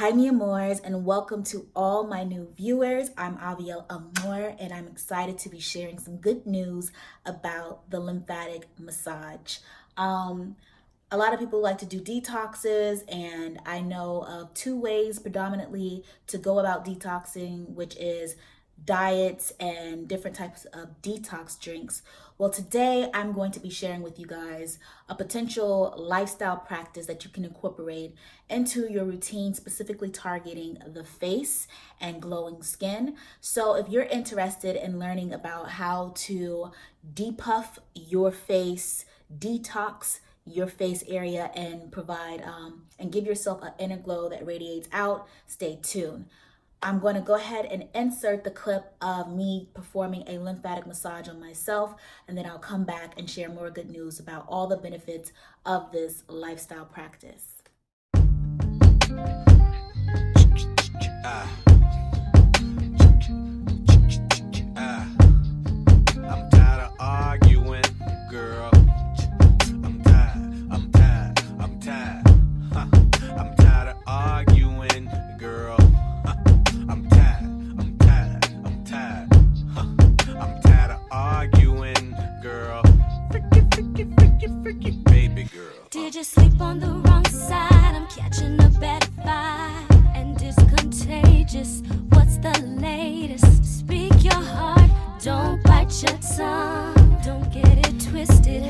Hi, me Amors, and welcome to all my new viewers. I'm Avielle Amor, and I'm excited to be sharing some good news about the lymphatic massage. Um, a lot of people like to do detoxes, and I know of two ways predominantly to go about detoxing, which is diets and different types of detox drinks. Well, today I'm going to be sharing with you guys a potential lifestyle practice that you can incorporate into your routine, specifically targeting the face and glowing skin. So if you're interested in learning about how to depuff your face, detox your face area, and provide and give yourself an inner glow that radiates out, stay tuned. I'm going to go ahead and insert the clip of me performing a lymphatic massage on myself, and then I'll come back and share more good news about all the benefits of this lifestyle practice. I'm tired of arguing, girl. I'm tired. I'm tired of arguing, girl. I'm tired. I'm tired of arguing, girl. Freaky, baby girl. Did you sleep on the wrong side? I'm catching a bad vibe, and it's contagious. What's the latest? Speak your heart, don't bite your tongue. Don't get it twisted,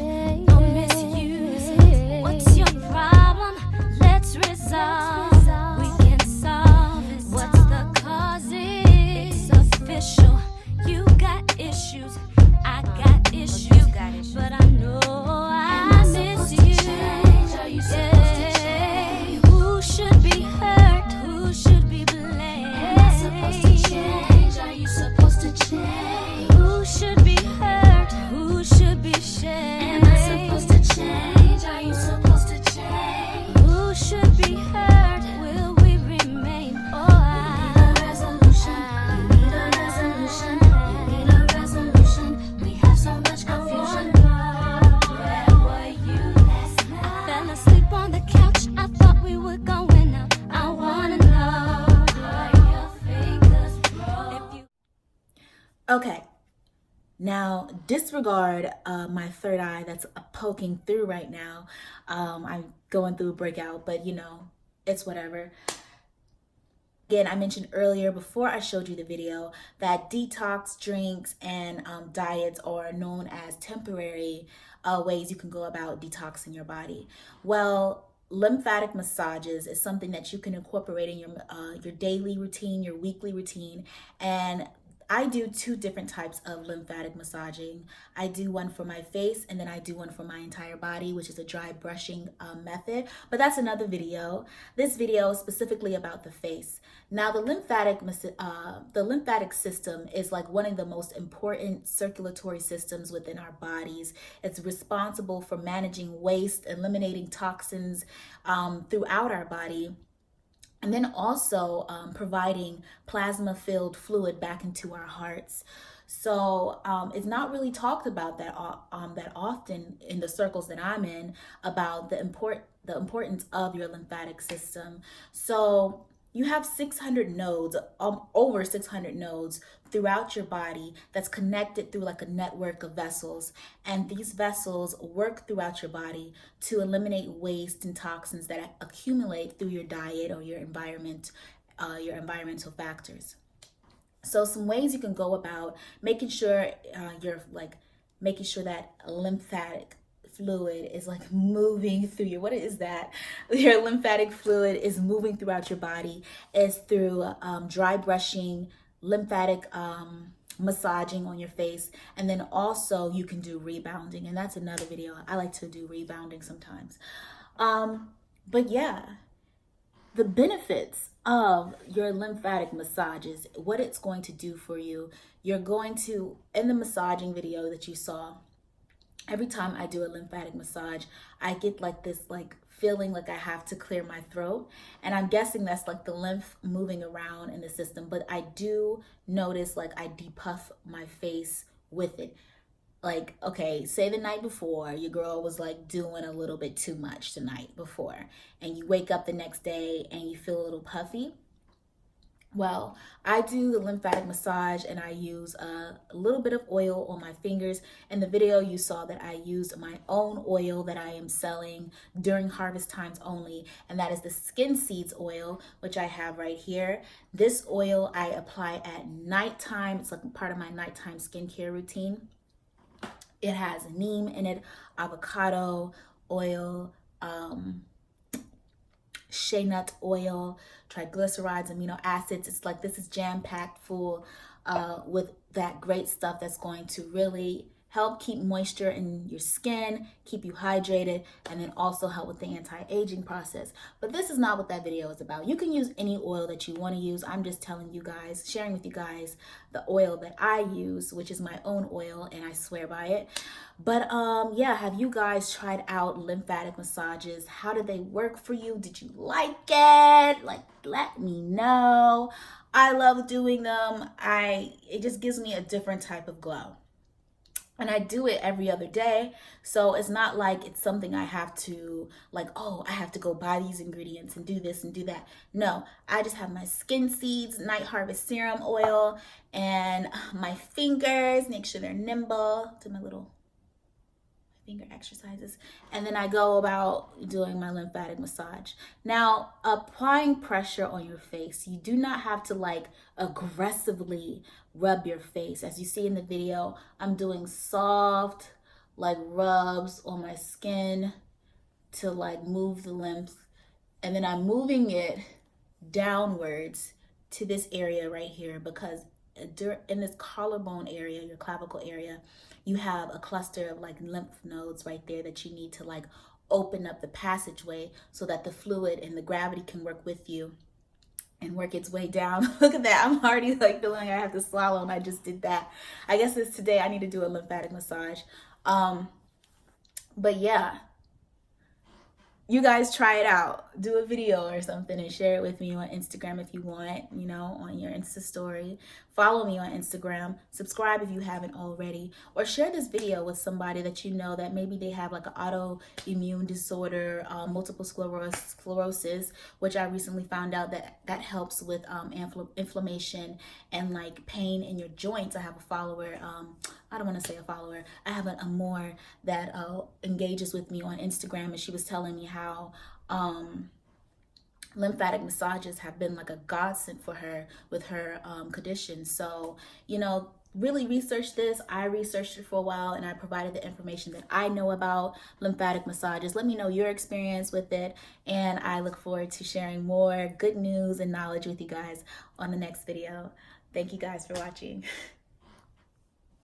don't misuse it. What's your problem? Let's resolve. We can solve it. What's the cause? It's official. You got issues, I got issues. You got issues, but I know I miss you. Yeah. Who should be hurt? Who should be blamed? Am I supposed to change? Are you supposed to change? Who should be hurt? Who should be shamed? Am I supposed to change? Are you supposed to change? Who should be hurt? Will we remain? Oh, I need a resolution. We need a resolution. We need a resolution. We have so much confusion. Where were you last night? I fell asleep on the couch. I thought we were going out. I wanna know where your fingers broke. If you Okay, now disregard my third eye that's poking through right now. I'm going through a breakout, but it's whatever. Again, I mentioned earlier before I showed you the video that detox drinks and diets are known as temporary ways you can go about detoxing your body. Well, lymphatic massages is something that you can incorporate in your daily routine, your weekly routine, and I do two different types of lymphatic massaging. I do one for my face, and then I do one for my entire body, which is a dry brushing method. But that's another video. This video is specifically about the face. Now, the lymphatic system is like one of the most important circulatory systems within our bodies. It's responsible for managing waste, eliminating toxins throughout our body, and then also providing plasma-filled fluid back into our hearts. So it's not really talked about that often in the circles that I'm in about the importance of your lymphatic system. So you have 600 nodes, over 600 nodes throughout your body that's connected through like a network of vessels. And these vessels work throughout your body to eliminate waste and toxins that accumulate through your diet or your environment, your environmental factors. So some ways you can go about making sure making sure that lymphatic fluid is like moving through your lymphatic fluid is moving throughout your body is through dry brushing, lymphatic massaging on your face, and then also you can do rebounding, and that's another video. I like to do rebounding sometimes. But yeah, the benefits of your lymphatic massages, what it's going to do for you, you're going to, in the massaging video that you saw, every time I do a lymphatic massage, I get like this feeling like I have to clear my throat. And I'm guessing that's like the lymph moving around in the system. But I do notice like I depuff my face with it. like, okay, say the night before your girl was like doing a little bit too much the night before, and you wake up the next day and you feel a little puffy. Well, I do the lymphatic massage and I use a little bit of oil on my fingers. In the video, you saw that I used my own oil that I am selling during harvest times only, and that is the skin seeds oil, which I have right here. This oil I apply at nighttime. It's like part of my nighttime skincare routine. It has neem in it, avocado oil, shea nut oil, triglycerides, amino acids. It's like this is jam-packed full with that great stuff that's going to really help keep moisture in your skin, keep you hydrated, and then also help with the anti-aging process. But this is not what that video is about. You can use any oil that you want to use. I'm just telling you guys, sharing with you guys the oil that I use, which is my own oil, and I swear by it. But yeah, have you guys tried out lymphatic massages? How did they work for you? Did you like it? Like, let me know. I love doing them. It just gives me a different type of glow. And I do it every other day. So it's not like it's something I have to like, oh, I have to go buy these ingredients and do this and do that. No, I just have my skin seeds, night harvest serum oil, and my fingers, make sure they're nimble. Do my little finger exercises, and then I go about doing my lymphatic massage. Now, applying pressure on your face, you do not have to like aggressively rub your face. As you see in the video, I'm doing soft like rubs on my skin to like move the lymph, and then I'm moving it downwards to this area right here, because in this collarbone area, your clavicle area, you have a cluster of like lymph nodes right there that you need to like open up the passageway so that the fluid and the gravity can work with you and work its way down. Look at that. I'm already like feeling like I have to swallow, and I just did that. I guess it's today I need to do a lymphatic massage. But yeah, you guys try it out. Do a video or something and share it with me on Instagram if you want, you know, on your Insta story. Follow me on Instagram. Subscribe if you haven't already. Or share this video with somebody that you know that maybe they have like an autoimmune disorder, multiple sclerosis, which I recently found out that helps with inflammation and like pain in your joints. I have a follower, I don't want to say a follower, I have an Amor that engages with me on Instagram, and she was telling me how lymphatic massages have been like a godsend for her with her condition. So, you know, really research this. I researched it for a while, and I provided the information that I know about lymphatic massages. Let me know your experience with it, and I look forward to sharing more good news and knowledge with you guys on the next video. Thank you guys for watching.